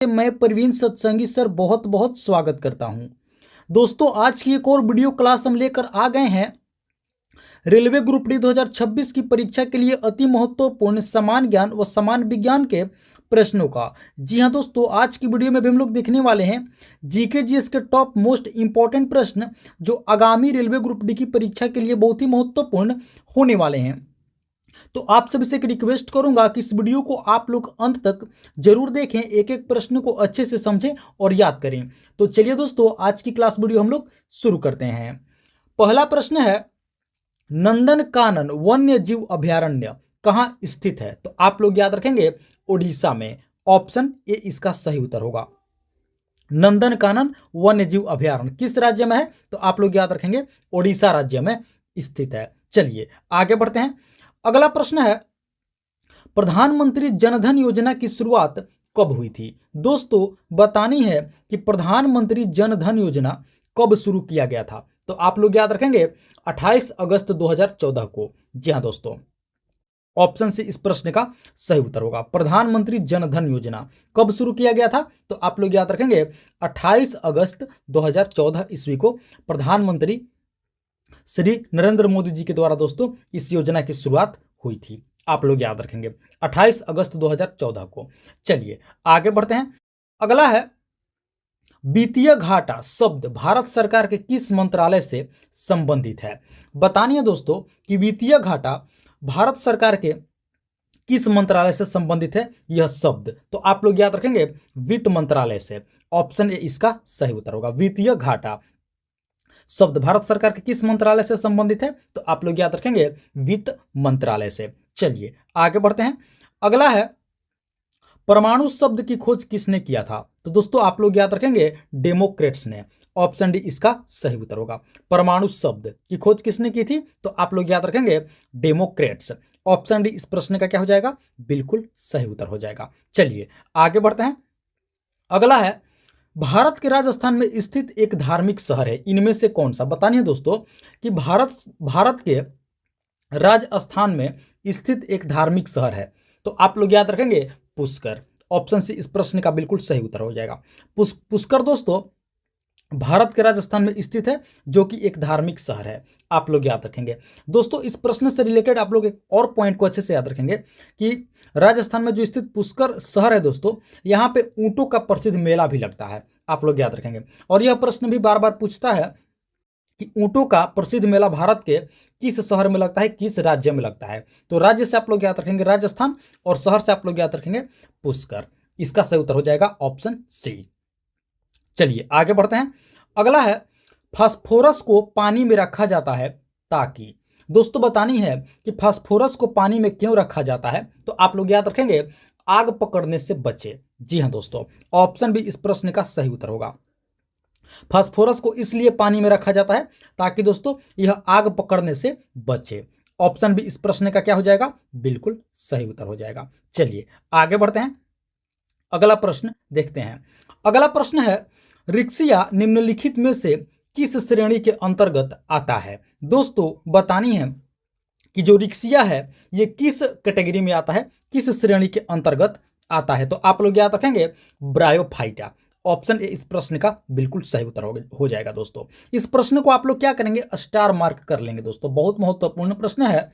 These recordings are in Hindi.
मैं प्रवीण सत्संगी सर बहुत बहुत स्वागत करता हूं। दोस्तों, आज की एक और वीडियो क्लास हम लेकर आ गए हैं रेलवे ग्रुप डी 2026 की परीक्षा के लिए अति महत्वपूर्ण समान ज्ञान व समान विज्ञान के प्रश्नों का। जी हां दोस्तों, आज की वीडियो में भी हम लोग देखने वाले हैं जीके जीएस के टॉप मोस्ट इंपॉर्टेंट प्रश्न जो आगामी रेलवे ग्रुप डी की परीक्षा के लिए बहुत ही महत्वपूर्ण होने वाले हैं। तो आप सभी से एक रिक्वेस्ट करूंगा कि इस वीडियो को आप लोग अंत तक जरूर देखें, एक एक प्रश्न को अच्छे से समझें और याद करें। तो चलिए दोस्तों, आज की क्लास वीडियो हम लोग शुरू करते हैं। पहला प्रश्न है, नंदनकानन वन्य जीव अभयारण्य कहां स्थित है? तो आप लोग याद रखेंगे ओडिशा में। ऑप्शन ए इसका सही उत्तर होगा। नंदनकानन वन्य जीव अभयारण्य किस राज्य में है? तो आप लोग याद रखेंगे ओडिशा राज्य में स्थित है। चलिए आगे बढ़ते हैं। अगला प्रश्न है, प्रधानमंत्री जनधन योजना की शुरुआत कब हुई थी? दोस्तों, बतानी है कि प्रधानमंत्री जनधन योजना कब शुरू किया गया था। तो आप लोग याद रखेंगे 28 अगस्त 2014 को। जी हां दोस्तों, ऑप्शन से इस प्रश्न का सही उत्तर होगा। प्रधानमंत्री जनधन योजना कब शुरू किया गया था? तो आप लोग याद रखेंगे 28 अगस्त 2014 ईस्वी को प्रधानमंत्री श्री नरेंद्र मोदी जी के द्वारा दोस्तों इस योजना की शुरुआत हुई थी। आप लोग याद रखेंगे 28 अगस्त 2014 को। चलिए आगे बढ़ते हैं। अगला है, वित्तीय घाटा शब्द भारत सरकार के किस मंत्रालय से संबंधित है? बतानी है दोस्तों कि वित्तीय घाटा भारत सरकार के किस मंत्रालय से संबंधित है यह शब्द। तो आप लोग याद रखेंगे वित्त मंत्रालय से। ऑप्शन ए इसका सही उत्तर होगा। वित्तीय घाटा शब्द भारत सरकार के किस मंत्रालय से संबंधित है? तो आप लोग याद रखेंगे वित्त मंत्रालय से। चलिए आगे बढ़ते हैं। अगला है, परमाणु शब्द की खोज किसने किया था? तो दोस्तों आप लोग याद रखेंगे डेमोक्रेट्स ने। ऑप्शन डी इसका सही उत्तर होगा। परमाणु शब्द की खोज किसने की थी? तो आप लोग याद रखेंगे डेमोक्रेट्स। ऑप्शन डी इस प्रश्न का क्या हो जाएगा? बिल्कुल सही उत्तर हो जाएगा। चलिए आगे बढ़ते हैं। अगला है, भारत के राजस्थान में स्थित एक धार्मिक शहर है, इनमें से कौन सा? बतानी है दोस्तों कि भारत के राजस्थान में स्थित एक धार्मिक शहर है। तो आप लोग याद रखेंगे पुष्कर। ऑप्शन सी इस प्रश्न का बिल्कुल सही उत्तर हो जाएगा। पुष्कर दोस्तों भारत के राजस्थान में स्थित है, जो कि एक धार्मिक शहर है। आप लोग याद रखेंगे। दोस्तों इस प्रश्न से रिलेटेड आप लोग एक और पॉइंट को अच्छे से याद रखेंगे कि राजस्थान में जो स्थित पुष्कर शहर है दोस्तों, यहाँ पे ऊंटों का प्रसिद्ध मेला भी लगता है। आप लोग याद रखेंगे। और यह प्रश्न भी बार बार पूछता है कि ऊंटों का प्रसिद्ध मेला भारत के किस शहर में लगता है, किस राज्य में लगता है? तो राज्य से आप लोग याद रखेंगे राजस्थान और शहर से आप लोग याद रखेंगे पुष्कर। इसका सही उत्तर हो जाएगा ऑप्शन सी। चलिए आगे बढ़ते हैं। अगला है, फास्फोरस को पानी में रखा जाता है ताकि। दोस्तों बतानी है कि फास्फोरस को पानी में क्यों रखा जाता है? तो आप लोग याद रखेंगे आग पकड़ने से बचे। जी हां दोस्तों, ऑप्शन भी इस प्रश्न का सही उत्तर होगा। फास्फोरस को इसलिए पानी में रखा जाता है ताकि दोस्तों यह आग पकड़ने से बचे। ऑप्शन भी इस प्रश्न का क्या हो जाएगा? बिल्कुल सही उत्तर हो जाएगा। चलिए आगे बढ़ते हैं। अगला प्रश्न देखते हैं। अगला प्रश्न है, रिक्सिया निम्नलिखित में से किस श्रेणी के अंतर्गत आता है? दोस्तों बतानी है कि जो रिक्सिया है ये किस कैटेगरी में आता है, किस श्रेणी के अंतर्गत आता है? तो आप लोग याद रखेंगे ब्रायोफाइटा। ऑप्शन ए इस प्रश्न का बिल्कुल सही उत्तर हो जाएगा। दोस्तों इस प्रश्न को आप लोग क्या करेंगे? स्टार मार्क कर लेंगे। दोस्तों बहुत महत्वपूर्ण प्रश्न है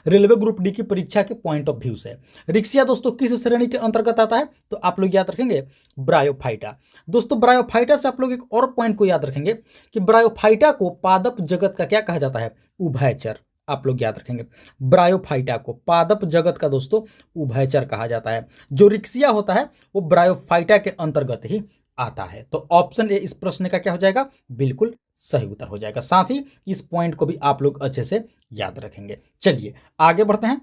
रेलवे ग्रुप डी की परीक्षा के पॉइंट ऑफ व्यू से। रिक्सिया दोस्तों किस श्रेणी के अंतर्गत आता है? तो आप लोग याद रखेंगे ब्रायोफाइटा। दोस्तों ब्रायोफाइटा से आप लोग एक और पॉइंट को याद रखेंगे कि ब्रायोफाइटा को पादप जगत का क्या कहा जाता है? उभयचर। आप लोग याद रखेंगे ब्रायोफाइटा को पादप जगत का दोस्तों उभयचर कहा जाता है। जो रिक्सिया होता है वो ब्रायोफाइटा के अंतर्गत ही आता है। तो ऑप्शन ए इस प्रश्न का क्या हो जाएगा? बिल्कुल सही उत्तर हो जाएगा। साथ ही इस पॉइंट को भी आप लोग अच्छे से याद रखेंगे। चलिए आगे बढ़ते हैं।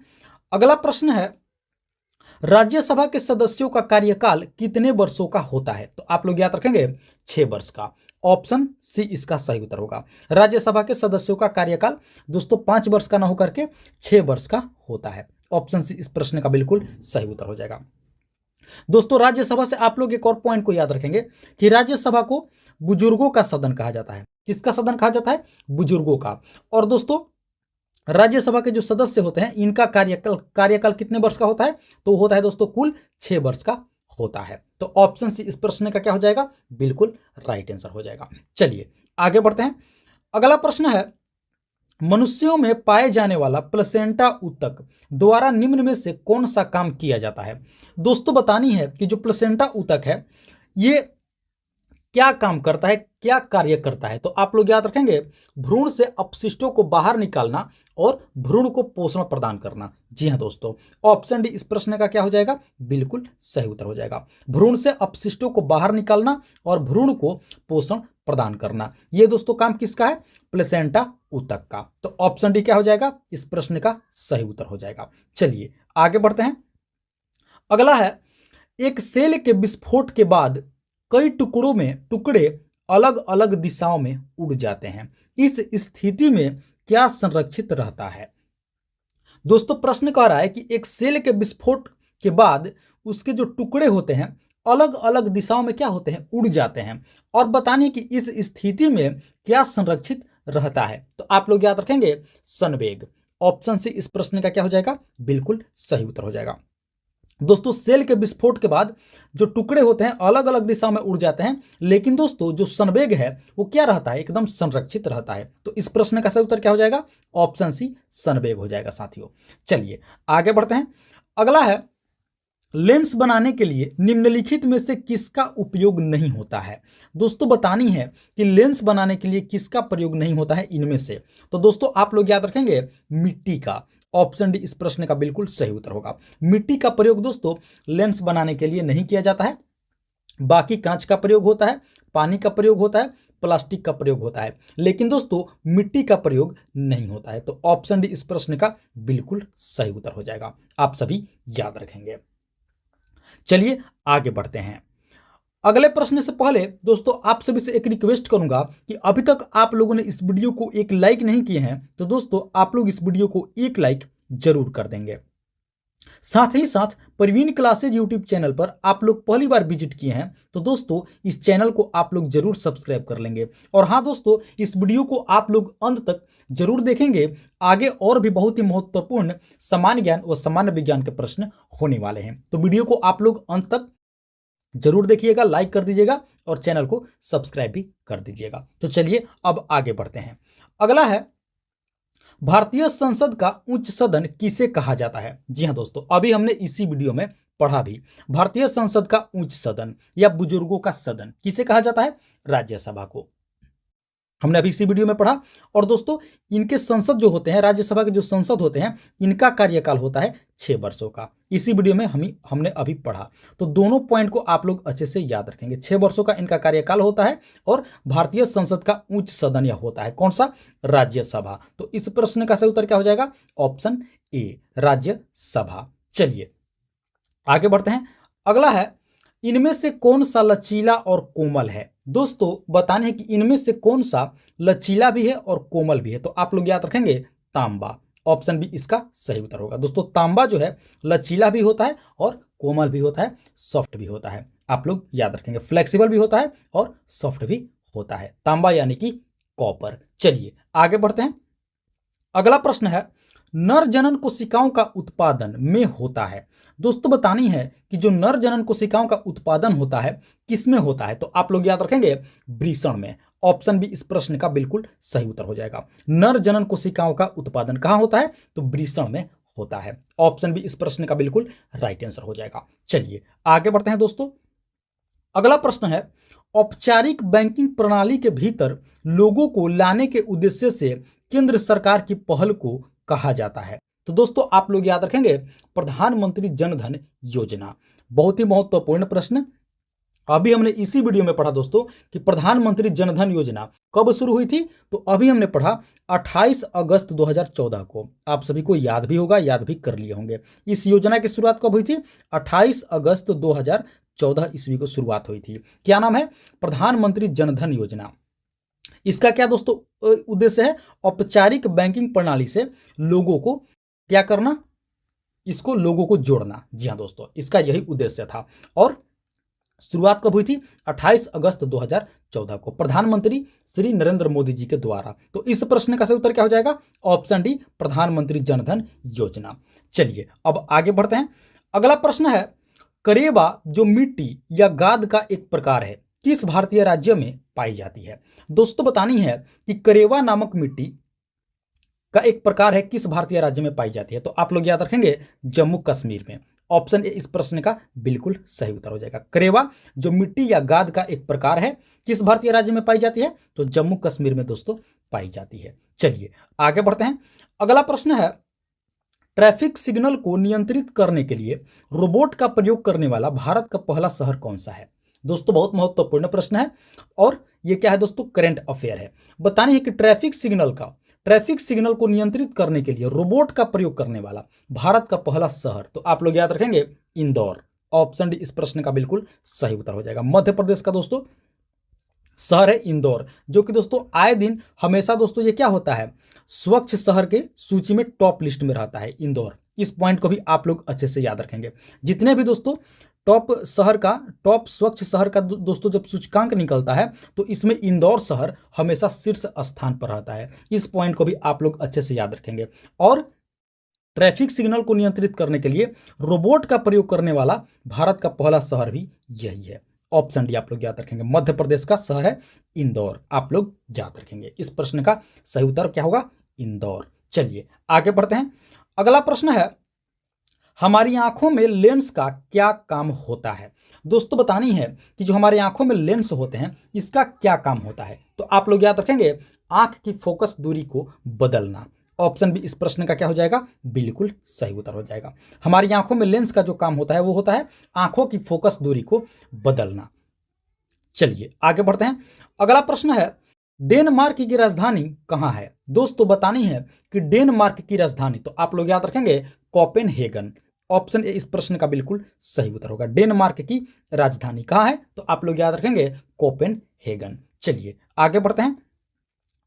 अगला प्रश्न है, राज्यसभा के सदस्यों का कार्यकाल कितने वर्षों का होता है? तो आप लोग याद रखेंगे 6 वर्ष का। ऑप्शन सी इसका सही उत्तर होगा। राज्यसभा के सदस्यों का कार्यकाल दोस्तों 5 वर्ष का ना होकर के 6 वर्ष का होता है। ऑप्शन सी इस प्रश्न का बिल्कुल सही उत्तर हो जाएगा। दोस्तों राज्यसभा से आप लोग एक और पॉइंट को याद रखेंगे कि राज्यसभा को बुजुर्गों का सदन कहा जाता है। किसका सदन कहा जाता है? बुजुर्गों का। और दोस्तों राज्यसभा के जो सदस्य होते हैं इनका कार्यकाल कितने वर्ष का होता है? तो होता है दोस्तों कुल 6 वर्ष का होता है। तो ऑप्शन सी इस प्रश्न का क्या हो जाएगा, बिल्कुल राइट आंसर हो जाएगा। चलिए आगे बढ़ते हैं। अगला प्रश्न है, मनुष्यों में पाए जाने वाला प्लेसेंटा ऊतक द्वारा निम्न में से कौन सा काम किया जाता है। दोस्तों बतानी है कि जो प्लेसेंटा ऊतक है ये क्या काम करता है, क्या कार्य करता है। तो आप लोग याद रखेंगे, भ्रूण से अपशिष्टों को बाहर निकालना और भ्रूण को पोषण प्रदान करना। जी हाँ दोस्तों, ऑप्शन डी इस प्रश्न का क्या हो जाएगा, बिल्कुल सही उत्तर हो जाएगा। भ्रूण से अपशिष्टों को बाहर निकालना और भ्रूण को पोषण प्रदान करना, ये दोस्तों काम किसका है, प्लेसेंटा ऊतक का। तो ऑप्शन डी क्या हो जाएगा, इस प्रश्न का सही उत्तर हो जाएगा। चलिए आगे बढ़ते हैं। अगला है, एक सेल के विस्फोट के बाद कई टुकड़े अलग अलग दिशाओं में उड़ जाते हैं। इस स्थिति में क्या संरक्षित रहता है। दोस्तों प्रश्न कह रहा है कि एक सेल के विस्फोट के बाद उसके जो टुकड़े होते हैं अलग अलग दिशाओं में क्या होते हैं, उड़ जाते हैं, और बताने कि इस स्थिति में क्या संरक्षित रहता है। तो आप लोग याद रखेंगे संवेग। ऑप्शन सी इस प्रश्न का क्या हो जाएगा, बिल्कुल सही उत्तर हो जाएगा। दोस्तों सेल के विस्फोट के बाद जो टुकड़े होते हैं अलग अलग दिशा में उड़ जाते हैं, लेकिन दोस्तों जो संवेग है वो क्या रहता है, एकदम संरक्षित रहता है। तो इस प्रश्न का सही उत्तर क्या हो जाएगा, ऑप्शन सी संवेग हो जाएगा साथियों। चलिए आगे बढ़ते हैं। अगला है, लेंस बनाने के लिए निम्नलिखित में से किसका उपयोग नहीं होता है। दोस्तों बतानी है कि लेंस बनाने के लिए किसका प्रयोग नहीं होता है इनमें से। तो दोस्तों आप लोग याद रखेंगे मिट्टी का। ऑप्शन डी इस प्रश्न का बिल्कुल सही उत्तर होगा। मिट्टी का प्रयोग दोस्तों लेंस बनाने के लिए नहीं किया जाता है। बाकी कांच का प्रयोग होता है, पानी का प्रयोग होता है, प्लास्टिक का प्रयोग होता है, लेकिन दोस्तों मिट्टी का प्रयोग नहीं होता है। तो ऑप्शन डी इस प्रश्न का बिल्कुल सही उत्तर हो जाएगा। आप सभी याद रखेंगे। चलिए आगे बढ़ते हैं। अगले प्रश्न से पहले दोस्तों आप सभी से एक रिक्वेस्ट करूंगा कि अभी तक आप लोगों ने इस वीडियो को एक लाइक नहीं किए हैं, तो दोस्तों आप लोग इस वीडियो को एक लाइक जरूर कर देंगे। साथ ही साथ प्रवीण क्लासेज यूट्यूब चैनल पर आप लोग पहली बार विजिट किए हैं तो दोस्तों इस चैनल को आप लोग जरूर सब्सक्राइब कर लेंगे। और हाँ दोस्तों, इस वीडियो को आप लोग अंत तक जरूर देखेंगे, आगे और भी बहुत ही महत्वपूर्ण सामान्य ज्ञान व सामान्य विज्ञान के प्रश्न होने वाले हैं। तो वीडियो को आप लोग अंत तक जरूर देखिएगा, लाइक कर दीजिएगा और चैनल को सब्सक्राइब भी कर दीजिएगा। तो चलिए अब आगे बढ़ते हैं। अगला है, भारतीय संसद का उच्च सदन किसे कहा जाता है। जी हाँ दोस्तों, अभी हमने इसी वीडियो में पढ़ा भी, भारतीय संसद का उच्च सदन या बुजुर्गों का सदन किसे कहा जाता है, राज्यसभा को। हमने अभी इसी वीडियो में पढ़ा। और दोस्तों इनके संसद जो होते हैं, राज्यसभा के जो संसद होते हैं, इनका कार्यकाल होता है 6 वर्षों का। इसी वीडियो में हमने अभी पढ़ा। तो दोनों पॉइंट को आप लोग अच्छे से याद रखेंगे। 6 वर्षों का इनका कार्यकाल होता है और भारतीय संसद का उच्च सदन यह होता है कौन सा, राज्यसभा। तो इस प्रश्न का सही उत्तर क्या हो जाएगा, ऑप्शन ए राज्यसभा। चलिए आगे बढ़ते हैं। अगला है, इनमें से कौन सा लचीला और कोमल है। दोस्तों बताने हैं कि इनमें से कौन सा लचीला भी है और कोमल भी है। तो आप लोग याद रखेंगे तांबा। ऑप्शन बी इसका सही उत्तर होगा। दोस्तों तांबा जो है लचीला भी होता है और कोमल भी होता है, सॉफ्ट भी होता है। आप लोग याद रखेंगे, फ्लेक्सिबल भी होता है और सॉफ्ट भी होता है तांबा, यानी कि कॉपर। चलिए आगे बढ़ते हैं। अगला प्रश्न है, नर जनन कोशिकाओं का उत्पादन में होता है। दोस्तों बतानी है कि जो नर जनन कोशिकाओं का उत्पादन होता है किसमें होता है। तो आप लोग याद रखेंगे वृषण में। ऑप्शन बी इस प्रश्न का बिल्कुल सही उत्तर हो जाएगा। नर जनन कोशिकाओं का उत्पादन कहां होता है, तो वृषण में होता है। ऑप्शन बी इस प्रश्न का बिल्कुल राइट आंसर हो जाएगा। चलिए आगे बढ़ते हैं दोस्तों। अगला प्रश्न है, औपचारिक बैंकिंग प्रणाली के भीतर लोगों को लाने के उद्देश्य से केंद्र सरकार की पहल को कहा जाता है। तो दोस्तों आप लोग याद रखेंगे प्रधानमंत्री जन धन योजना। बहुत ही महत्वपूर्ण प्रश्न। अभी हमने इसी वीडियो में पढ़ा दोस्तों कि प्रधानमंत्री जन धन योजना कब शुरू हुई थी। तो अभी हमने पढ़ा 28 अगस्त 2014 को। आप सभी को याद भी होगा, याद भी कर लिए होंगे। इस योजना की शुरुआत कब हुई थी, 28 अगस्त 2014 ईस्वी को शुरुआत हुई थी। क्या नाम है, प्रधानमंत्री जन धन योजना। इसका क्या दोस्तों उद्देश्य है, औपचारिक बैंकिंग प्रणाली से लोगों को क्या करना, इसको लोगों को जोड़ना। जी हाँ दोस्तों, इसका यही उद्देश्य था। और शुरुआत कब हुई थी, 28 अगस्त 2014 को, प्रधानमंत्री श्री नरेंद्र मोदी जी के द्वारा। तो इस प्रश्न का सही उत्तर क्या हो जाएगा, ऑप्शन डी प्रधानमंत्री जन धन योजना। चलिए अब आगे बढ़ते हैं। अगला प्रश्न है, करेवा जो मिट्टी या गाद का एक प्रकार है किस भारतीय राज्य में पाई जाती है? दोस्तों बतानी है कि करेवा नामक मिट्टी का एक प्रकार है किस भारतीय राज्य में पाई जाती है? तो आप लोग याद रखेंगे जम्मू कश्मीर में। ऑप्शन ए इस प्रश्न का बिल्कुल सही उत्तर हो जाएगा। करेवा जो मिट्टी या गाद का एक प्रकार है किस भारतीय राज्य में पाई जाती है? तो जम्मू कश्मीर में दोस्तों पाई जाती है। चलिए आगे बढ़ते हैं। अगला प्रश्न है, ट्रैफिक सिग्नल को नियंत्रित करने के लिए रोबोट का प्रयोग करने वाला भारत का पहला शहर कौन सा है? दोस्तों बहुत महत्वपूर्ण प्रश्न है और ये क्या है दोस्तों? करंट अफेयर है। बतानी है कि ट्रैफिक सिग्नल को नियंत्रित करने के लिए रोबोट का प्रयोग करने वाला भारत का पहला शहर, तो आप लोग याद रखेंगे इंदौर। ऑप्शन डी इस प्रश्न का बिल्कुल सही उत्तर हो जाएगा। मध्य प्रदेश का दोस्तों शहर है इंदौर, जो कि दोस्तों आए दिन हमेशा दोस्तों ये क्या होता है, स्वच्छ शहर के सूची में टॉप लिस्ट में रहता है इंदौर। इस पॉइंट को भी आप लोग अच्छे से याद रखेंगे। जितने भी दोस्तों टॉप स्वच्छ शहर का दोस्तों जब सूचकांक निकलता है तो इसमें इंदौर शहर हमेशा शीर्ष स्थान पर रहता है। इस पॉइंट को भी आप लोग अच्छे से याद रखेंगे। और ट्रैफिक सिग्नल को नियंत्रित करने के लिए रोबोट का प्रयोग करने वाला भारत का पहला शहर भी यही है। ऑप्शन डी आप लोग याद रखेंगे। मध्य प्रदेश का शहर है इंदौर, आप लोग याद रखेंगे। इस प्रश्न का सही उत्तर क्या होगा? इंदौर। चलिए आगे बढ़ते हैं। अगला प्रश्न है, हमारी आंखों में लेंस का क्या काम होता है? दोस्तों बतानी है कि जो हमारी आंखों में लेंस होते हैं इसका क्या काम होता है? तो आप लोग याद रखेंगे आंख की फोकस दूरी को बदलना। ऑप्शन बी इस प्रश्न का क्या हो जाएगा? बिल्कुल सही उत्तर हो जाएगा। हमारी आंखों में लेंस का जो काम होता है वो होता है आंखों की फोकस दूरी को बदलना। चलिए आगे बढ़ते हैं। अगला प्रश्न है, डेनमार्क की राजधानी कहां है? दोस्तों बतानी है कि डेनमार्क की राजधानी, तो आप लोग याद रखेंगे कोपेनहेगन। ऑप्शन ए इस प्रश्न का बिल्कुल सही उत्तर होगा। डेनमार्क की राजधानी कहां है? तो आप लोग याद रखेंगे कोपेनहेगन। चलिए आगे बढ़ते हैं।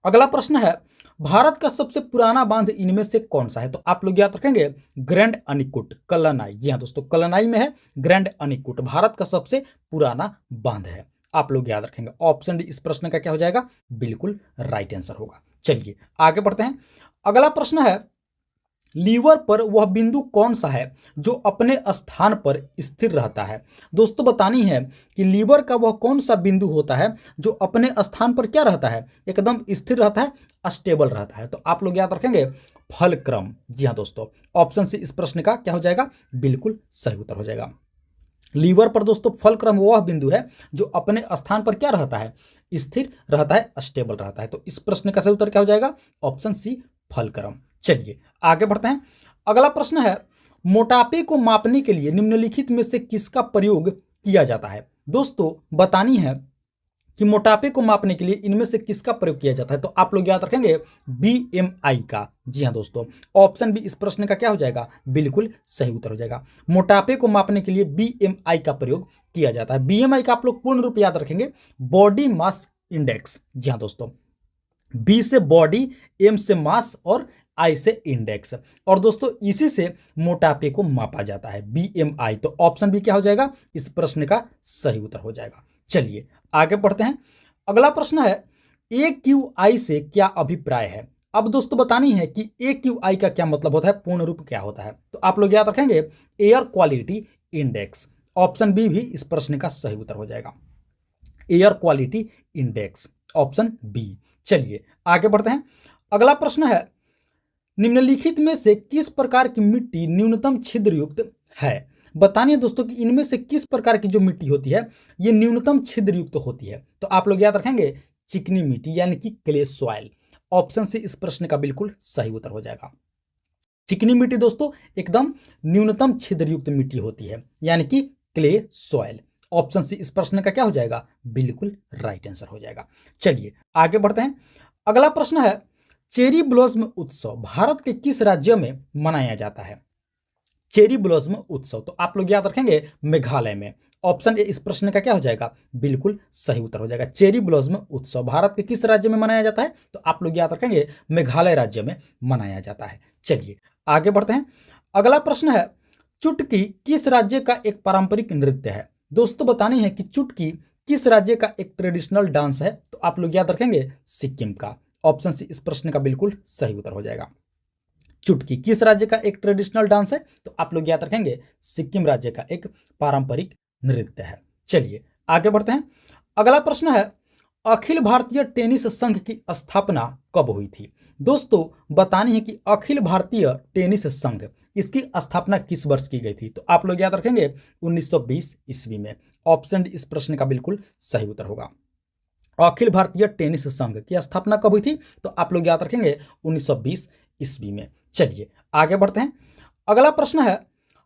अगला प्रश्न है, भारत का सबसे पुराना बांध इनमें से कौन सा है? तो आप लोग याद रखेंगे ग्रैंड अनिकुट कल्लनाई। जी हाँ दोस्तों, कल्लनाई में है ग्रैंड अनिकुट, भारत का सबसे पुराना बांध है। आप लोग याद रखेंगे। ऑप्शन डी इस प्रश्न का क्या हो जाएगा? बिल्कुल राइट आंसर होगा। चलिए आगे बढ़ते हैं। अगला प्रश्न है, लीवर पर वह बिंदु कौन सा है जो अपने स्थान पर स्थिर रहता है? दोस्तों बतानी है कि लीवर का वह कौन सा बिंदु होता है जो अपने स्थान पर क्या रहता है? एकदम स्थिर रहता है, स्टेबल रहता है। तो आप लोग याद रखेंगे फलक्रम। जी हाँ दोस्तों, ऑप्शन सी इस प्रश्न का क्या हो जाएगा? बिल्कुल सही उत्तर हो जाएगा। लीवर पर दोस्तों फलक्रम वह बिंदु है जो अपने स्थान पर क्या रहता है? स्थिर रहता है, स्टेबल रहता है। तो इस प्रश्न का सही उत्तर क्या हो जाएगा? Option C fulcrum. चलिए आगे बढ़ते हैं। अगला प्रश्न है, मोटापे को मापने के लिए निम्नलिखित में से किसका प्रयोग किया जाता है? दोस्तों बतानी है कि मोटापे को मापने के लिए इनमें से किसका प्रयोग किया जाता है? तो आप लोग याद रखेंगे बीएमआई का। जी हाँ दोस्तों, ऑप्शन बी इस प्रश्न का क्या हो जाएगा? बिल्कुल सही उत्तर हो जाएगा। मोटापे को मापने के लिए बीएमआई का प्रयोग किया जाता है। बीएमआई का आप लोग पूर्ण रूप याद रखेंगे बॉडी मास इंडेक्स। जी हाँ दोस्तों, बी से बॉडी, एम से मास और आई से इंडेक्स। और दोस्तों इसी से मोटापे को मापा जाता है बीएमआई। तो ऑप्शन बी क्या हो जाएगा? इस प्रश्न का सही उत्तर हो जाएगा। चलिए आगे बढ़ते हैं। अगला प्रश्न है, AQI से क्या अभिप्राय है? अब दोस्तों बतानी है कि AQI का क्या मतलब होता है, पूर्ण रूप क्या होता है? तो आप लोग याद रखेंगे air quality index. Option B भी इस प्रश्न का सही उत्तर हो जाएगा, air quality index, option B. चलिए आगे बढ़ते हैं। अगला प्रश्न है, निम्नलिखित में से किस प्रकार की मिट्टी न्यूनतम छिद्रयुक्त है? बतानिए दोस्तों कि इनमें से किस प्रकार की जो मिट्टी होती है ये न्यूनतम छिद्रयुक्त होती है? तो आप लोग याद रखेंगे चिकनी मिट्टी यानी कि क्ले सॉइल। ऑप्शन से इस प्रश्न का बिल्कुल सही उत्तर हो जाएगा। चिकनी मिट्टी दोस्तों एकदम न्यूनतम छिद्रयुक्त मिट्टी होती है यानी कि क्ले सॉइल। ऑप्शन सी इस प्रश्न का क्या हो जाएगा? बिल्कुल राइट आंसर हो जाएगा। चलिए आगे बढ़ते हैं। अगला प्रश्न है, चेरी ब्लॉसम उत्सव भारत के किस राज्य में मनाया जाता है? चेरी ब्लॉसम उत्सव, तो आप लोग याद रखेंगे मेघालय में। ऑप्शन ए इस प्रश्न का क्या हो जाएगा? बिल्कुल सही उत्तर हो जाएगा। चेरी ब्लॉसम उत्सव भारत के किस राज्य में मनाया जाता है? तो आप लोग याद रखेंगे मेघालय राज्य में मनाया जाता है। चलिए आगे बढ़ते हैं। अगला प्रश्न है, चुटकी किस राज्य का एक पारंपरिक नृत्य है? दोस्तों बतानी है कि चुटकी किस राज्य का एक ट्रेडिशनल डांस है? तो आप लोग याद रखेंगे सिक्किम का। ऑप्शन सी इस प्रश्न का बिल्कुल सही उत्तर हो जाएगा। चुटकी किस राज्य का एक ट्रेडिशनल डांस है? तो आप लोग याद रखेंगे सिक्किम राज्य का एक पारंपरिक नृत्य है। चलिए आगे बढ़ते हैं। अगला प्रश्न है अखिल भारतीय टेनिस संघ की स्थापना कब हुई थी? दोस्तों बतानी है कि अखिल भारतीय टेनिस संघ इसकी स्थापना किस वर्ष की गई थी? तो आप लोग याद रखेंगे 1920 ईस्वी में। ऑप्शन डी इस प्रश्न का बिल्कुल सही उत्तर होगा। अखिल भारतीय टेनिस संघ की स्थापना कब हुई थी? तो आप लोग याद रखेंगे 1920 ईस्वी में। चलिए आगे बढ़ते हैं। अगला प्रश्न है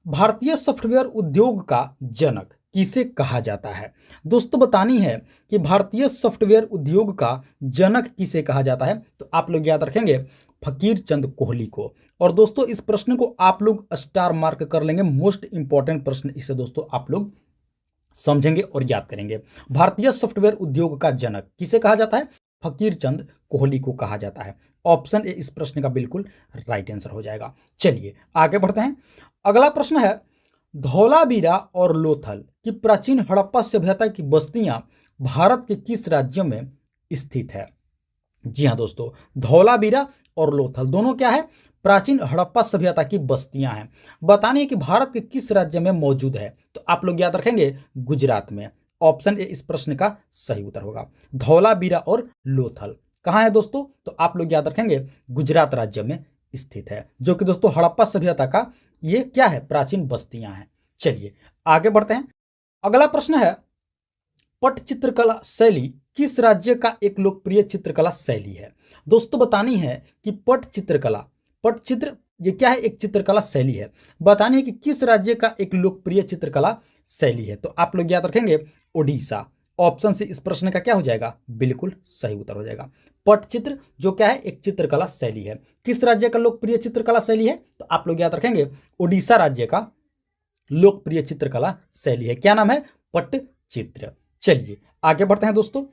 भारतीय सॉफ्टवेयर उद्योग का जनक किसे कहा जाता है? दोस्तों बतानी है कि भारतीय सॉफ्टवेयर उद्योग का जनक किसे कहा जाता है? तो आप लोग याद रखेंगे फकीर चंद कोहली को। और दोस्तों इस प्रश्न को आप लोग स्टार मार्क कर लेंगे, मोस्ट इंपॉर्टेंट प्रश्न इसे दोस्तों आप लोग समझेंगे और याद करेंगे। भारतीय सॉफ्टवेयर उद्योग का जनक किसे कहा जाता है? फकीर चंद कोहली को कहा जाता है। ऑप्शन ए इस प्रश्न का बिल्कुल राइट आंसर हो जाएगा। चलिए आगे बढ़ते हैं। अगला प्रश्न है धौलावीरा और लोथल की प्राचीन हड़प्पा सभ्यता की बस्तियां भारत के किस राज्य में स्थित है? जी हाँ दोस्तों, धौलावीरा और लोथल दोनों क्या है? प्राचीन हड़प्पा सभ्यता की बस्तियां हैं। बतानी है कि भारत के किस राज्य में मौजूद है? तो आप लोग याद रखेंगे गुजरात में। ऑप्शन ए इस प्रश्न का सही उत्तर होगा। धौलावीरा और लोथल कहाँ है दोस्तों? तो आप लोग याद रखेंगे गुजरात राज्य में स्थित है, जो कि दोस्तों हड़प्पा सभ्यता का ये क्या है? प्राचीन बस्तियां हैं। चलिए आगे बढ़ते हैं। अगला प्रश्न है पटचित्रकला शैली किस राज्य का एक लोकप्रिय चित्रकला शैली है? दोस्तों बतानी है कि पटचित्र ये क्या है? एक चित्रकला शैली है। बतानी है कि किस राज्य का एक लोकप्रिय चित्रकला शैली है? तो आप लोग याद रखेंगे ओडिशा। ऑप्शन से इस प्रश्न का क्या हो जाएगा? बिल्कुल सही उत्तर हो जाएगा। पटचित्र जो क्या है? एक चित्रकला शैली है। किस राज्य का लोकप्रिय चित्रकला शैली है? तो आप लोग याद रखेंगे ओडिशा राज्य का लोकप्रिय चित्रकला शैली है। क्या नाम है? पटचित्र। चलिए आगे बढ़ते हैं दोस्तों।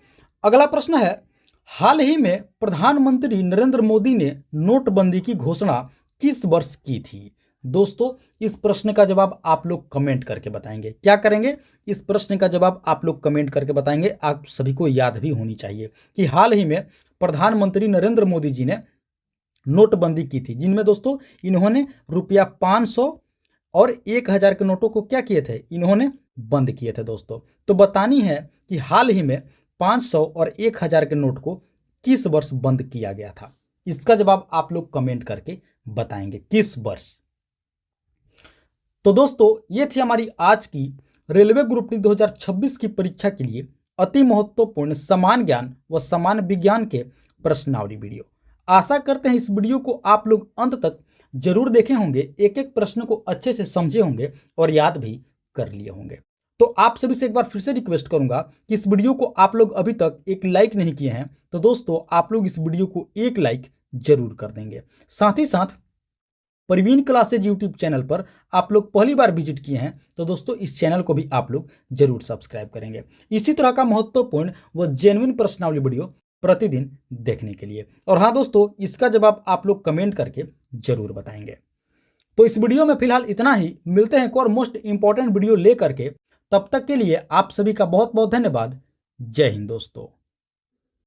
अगला प्रश्न है हाल ही में प्रधानमंत्री नरेंद्र मोदी ने नोटबंदी की घोषणा किस वर्ष की थी? दोस्तों इस प्रश्न का जवाब आप लोग कमेंट करके बताएंगे। क्या करेंगे? इस प्रश्न का जवाब आप लोग कमेंट करके बताएंगे। आप सभी को याद भी होनी चाहिए कि हाल ही में प्रधानमंत्री नरेंद्र मोदी जी ने नोटबंदी की थी, जिनमें दोस्तों इन्होंने रुपया 500 और 1000 के नोटों को क्या किए थे? इन्होंने बंद किए थे दोस्तों। तो बतानी है कि हाल ही में 500 और 1000 के नोट को किस वर्ष बंद किया गया था? इसका जवाब आप लोग कमेंट करके बताएंगे किस वर्ष। तो दोस्तों ये थी हमारी आज की रेलवे ग्रुप डी 2026 की परीक्षा के लिए अति महत्वपूर्ण समान ज्ञान व समान विज्ञान के प्रश्नावली वीडियो। आशा करते हैं इस वीडियो को आप लोग अंत तक जरूर देखे होंगे, एक एक प्रश्न को अच्छे से समझे होंगे और याद भी कर लिए होंगे। तो आप सभी से एक बार फिर से रिक्वेस्ट करूंगा कि इस वीडियो को आप लोग अभी तक एक लाइक नहीं किए हैं तो दोस्तों आप लोग इस वीडियो को एक लाइक जरूर कर देंगे। साथ ही साथ प्रवीण क्लासेज यूट्यूब चैनल पर आप लोग पहली बार विजिट किए हैं तो दोस्तों इस चैनल को भी आप लोग जरूर सब्सक्राइब करेंगे इसी तरह का महत्वपूर्ण व जेन्युइन प्रश्नावली वीडियो प्रतिदिन देखने के लिए। और हाँ दोस्तों इसका जवाब आप लोग कमेंट करके जरूर बताएंगे। तो इस वीडियो में फिलहाल इतना ही, मिलते हैं एक और मोस्ट इंपॉर्टेंट वीडियो ले करके। तब तक के लिए आप सभी का बहुत बहुत धन्यवाद। जय हिंद दोस्तों।